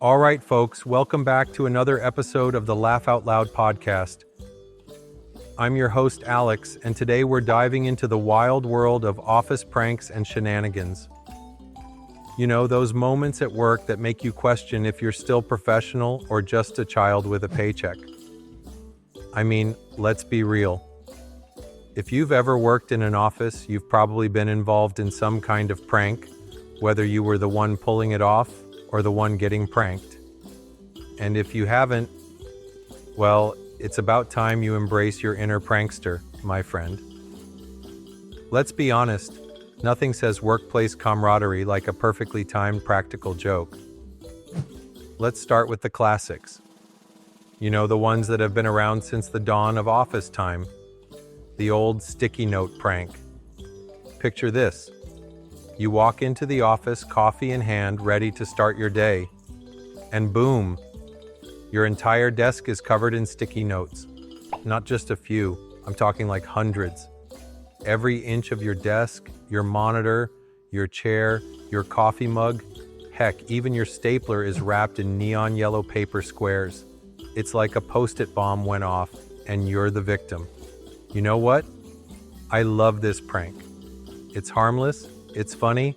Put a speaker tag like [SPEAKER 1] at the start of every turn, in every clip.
[SPEAKER 1] All right, folks, welcome back to another episode of the Laugh Out Loud podcast. I'm your host, Alex, and today we're diving into the wild world of office pranks and shenanigans. You know, those moments at work that make you question if you're still professional or just a child with a paycheck. I mean, let's be real. If you've ever worked in an office, you've probably been involved in some kind of prank, whether you were the one pulling it off or the one getting pranked. And if you haven't, well, it's about time you embrace your inner prankster, my friend. Let's be honest, nothing says workplace camaraderie like a perfectly timed practical joke. Let's start with the classics. You know, the ones that have been around since the dawn of office time. The old sticky note prank. Picture this. You walk into the office, coffee in hand, ready to start your day. And boom, your entire desk is covered in sticky notes. Not just a few, I'm talking like hundreds. Every inch of your desk, your monitor, your chair, your coffee mug, heck, even your stapler is wrapped in neon yellow paper squares. It's like a Post-it bomb went off, and you're the victim. You know what? I love this prank. It's harmless, it's funny,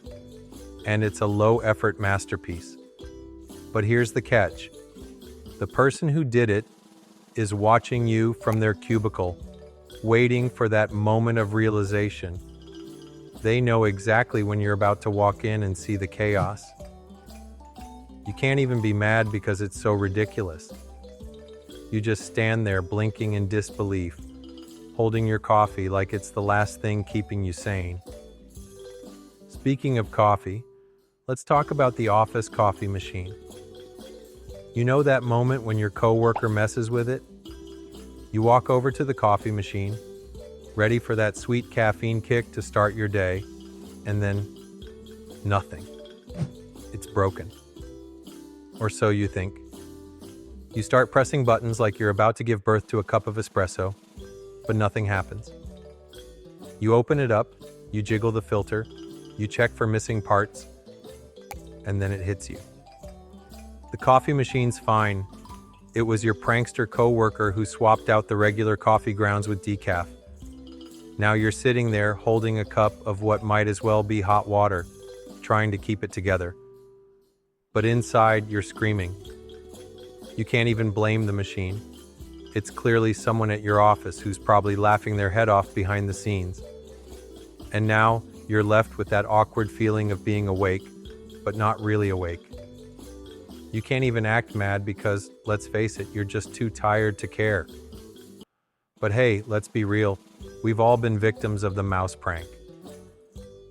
[SPEAKER 1] and it's a low-effort masterpiece. But here's the catch. The person who did it is watching you from their cubicle, waiting for that moment of realization. They know exactly when you're about to walk in and see the chaos. You can't even be mad because it's so ridiculous. You just stand there blinking in disbelief, holding your coffee like it's the last thing keeping you sane. Speaking of coffee, let's talk about the office coffee machine. You know that moment when your coworker messes with it? You walk over to the coffee machine, ready for that sweet caffeine kick to start your day, and then nothing. It's broken. Or so you think. You start pressing buttons like you're about to give birth to a cup of espresso, but nothing happens. You open it up, you jiggle the filter, you check for missing parts, and then it hits you. The coffee machine's fine. It was your prankster coworker who swapped out the regular coffee grounds with decaf. Now you're sitting there holding a cup of what might as well be hot water, trying to keep it together. But inside, you're screaming. You can't even blame the machine. It's clearly someone at your office who's probably laughing their head off behind the scenes. And now, you're left with that awkward feeling of being awake, but not really awake. You can't even act mad because, let's face it, you're just too tired to care. But hey, let's be real. We've all been victims of the mouse prank.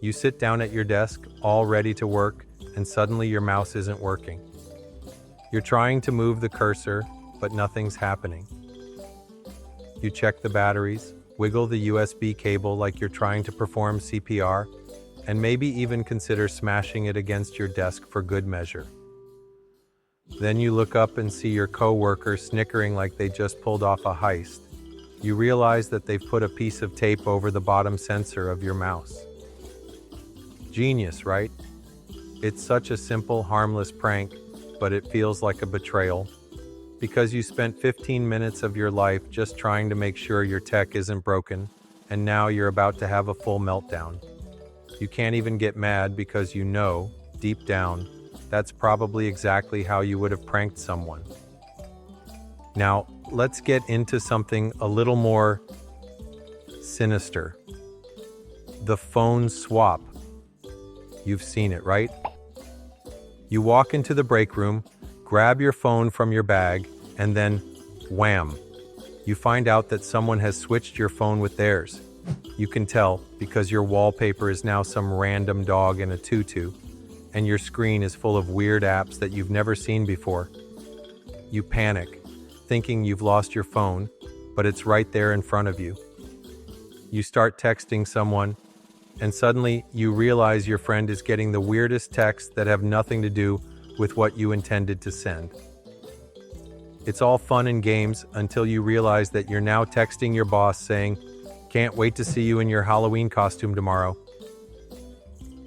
[SPEAKER 1] You sit down at your desk, all ready to work, and suddenly your mouse isn't working. You're trying to move the cursor, but nothing's happening. You check the batteries, wiggle the USB cable like you're trying to perform CPR, and maybe even consider smashing it against your desk for good measure. Then you look up and see your coworker snickering like they just pulled off a heist. You realize that they've put a piece of tape over the bottom sensor of your mouse. Genius, right? It's such a simple, harmless prank, but it feels like a betrayal. Because you spent 15 minutes of your life just trying to make sure your tech isn't broken, and now you're about to have a full meltdown. You can't even get mad because you know, deep down, that's probably exactly how you would have pranked someone. Now, let's get into something a little more sinister. The phone swap. You've seen it, right? You walk into the break room, grab your phone from your bag, and then, wham! You find out that someone has switched your phone with theirs. You can tell because your wallpaper is now some random dog in a tutu, and your screen is full of weird apps that you've never seen before. You panic, thinking you've lost your phone, but it's right there in front of you. You start texting someone, and suddenly you realize your friend is getting the weirdest texts that have nothing to do with what you intended to send. It's all fun and games until you realize that you're now texting your boss saying, "Can't wait to see you in your Halloween costume tomorrow."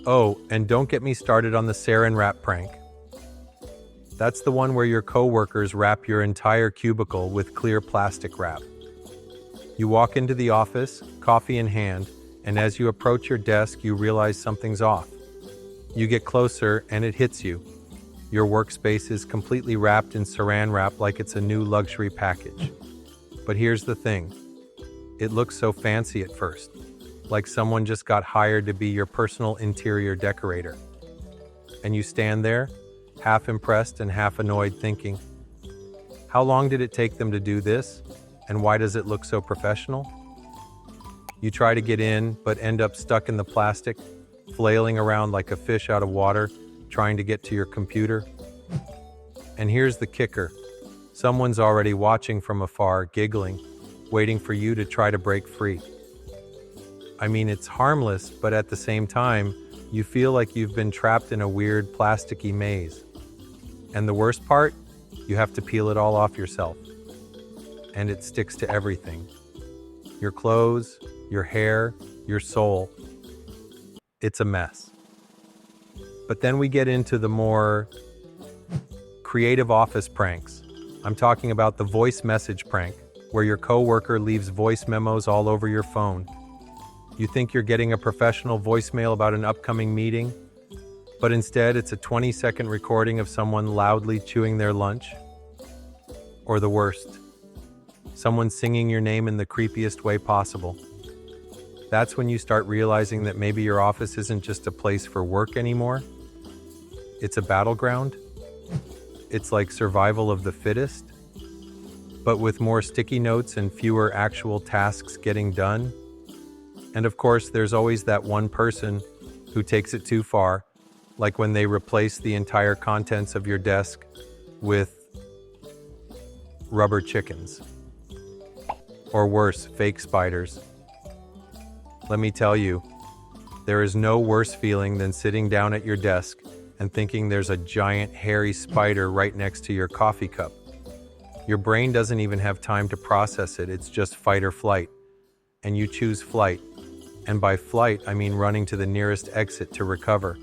[SPEAKER 1] Oh, and don't get me started on the sarin wrap prank. That's the one where your coworkers wrap your entire cubicle with clear plastic wrap. You walk into the office, coffee in hand, and as you approach your desk, you realize something's off. You get closer and it hits you. Your workspace is completely wrapped in saran wrap like it's a new luxury package. But here's the thing. It looks so fancy at first, like someone just got hired to be your personal interior decorator. And you stand there, half impressed and half annoyed, thinking, how long did it take them to do this? And why does it look so professional? You try to get in, but end up stuck in the plastic, flailing around like a fish out of water, trying to get to your computer. And here's the kicker. Someone's already watching from afar, giggling, waiting for you to try to break free. I mean, it's harmless, but at the same time, you feel like you've been trapped in a weird plasticky maze. And the worst part, you have to peel it all off yourself. And it sticks to everything. Your clothes, your hair, your soul. It's a mess. But then we get into the more creative office pranks. I'm talking about the voice message prank, where your coworker leaves voice memos all over your phone. You think you're getting a professional voicemail about an upcoming meeting, but instead it's a 20-second recording of someone loudly chewing their lunch. Or the worst, someone singing your name in the creepiest way possible. That's when you start realizing that maybe your office isn't just a place for work anymore. It's a battleground. It's like survival of the fittest, but with more sticky notes and fewer actual tasks getting done. And of course, there's always that one person who takes it too far, like when they replace the entire contents of your desk with rubber chickens. Or worse, fake spiders. Let me tell you, there is no worse feeling than sitting down at your desk and thinking there's a giant hairy spider right next to your coffee cup. Your brain doesn't even have time to process it, it's just fight or flight. And you choose flight. And by flight, I mean running to the nearest exit to recover.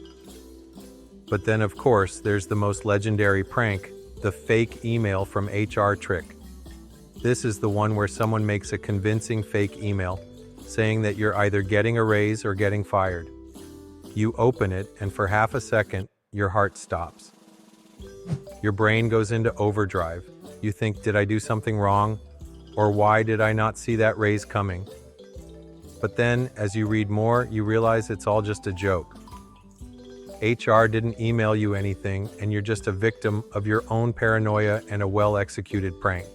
[SPEAKER 1] But then, of course, there's the most legendary prank, the fake email from HR trick. This is the one where someone makes a convincing fake email saying that you're either getting a raise or getting fired. You open it, and for half a second, your heart stops. Your brain goes into overdrive. You think, did I do something wrong? Or why did I not see that raise coming? But then, as you read more, you realize it's all just a joke. HR didn't email you anything, and you're just a victim of your own paranoia and a well-executed prank.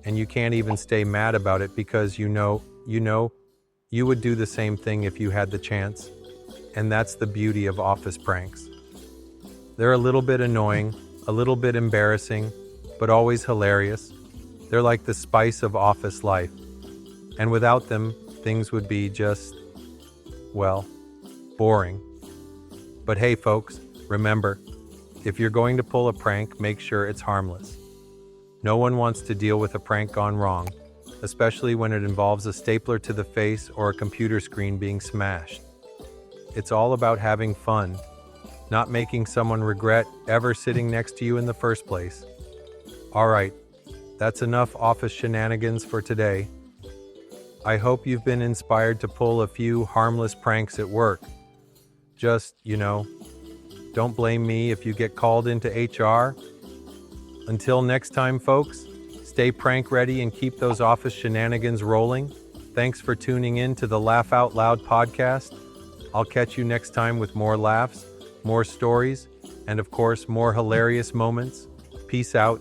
[SPEAKER 1] And you can't even stay mad about it because you know, you would do the same thing if you had the chance. And that's the beauty of office pranks. They're a little bit annoying, a little bit embarrassing, but always hilarious. They're like the spice of office life. And without them, things would be just, well, boring. But hey folks, remember, if you're going to pull a prank, make sure it's harmless. No one wants to deal with a prank gone wrong, especially when it involves a stapler to the face or a computer screen being smashed. It's all about having fun, not making someone regret ever sitting next to you in the first place. All right, that's enough office shenanigans for today. I hope you've been inspired to pull a few harmless pranks at work. Just, don't blame me if you get called into HR. Until next time, folks, stay prank ready and keep those office shenanigans rolling. Thanks for tuning in to the Laugh Out Loud podcast. I'll catch you next time with more laughs, more stories, and of course, more hilarious moments. Peace out.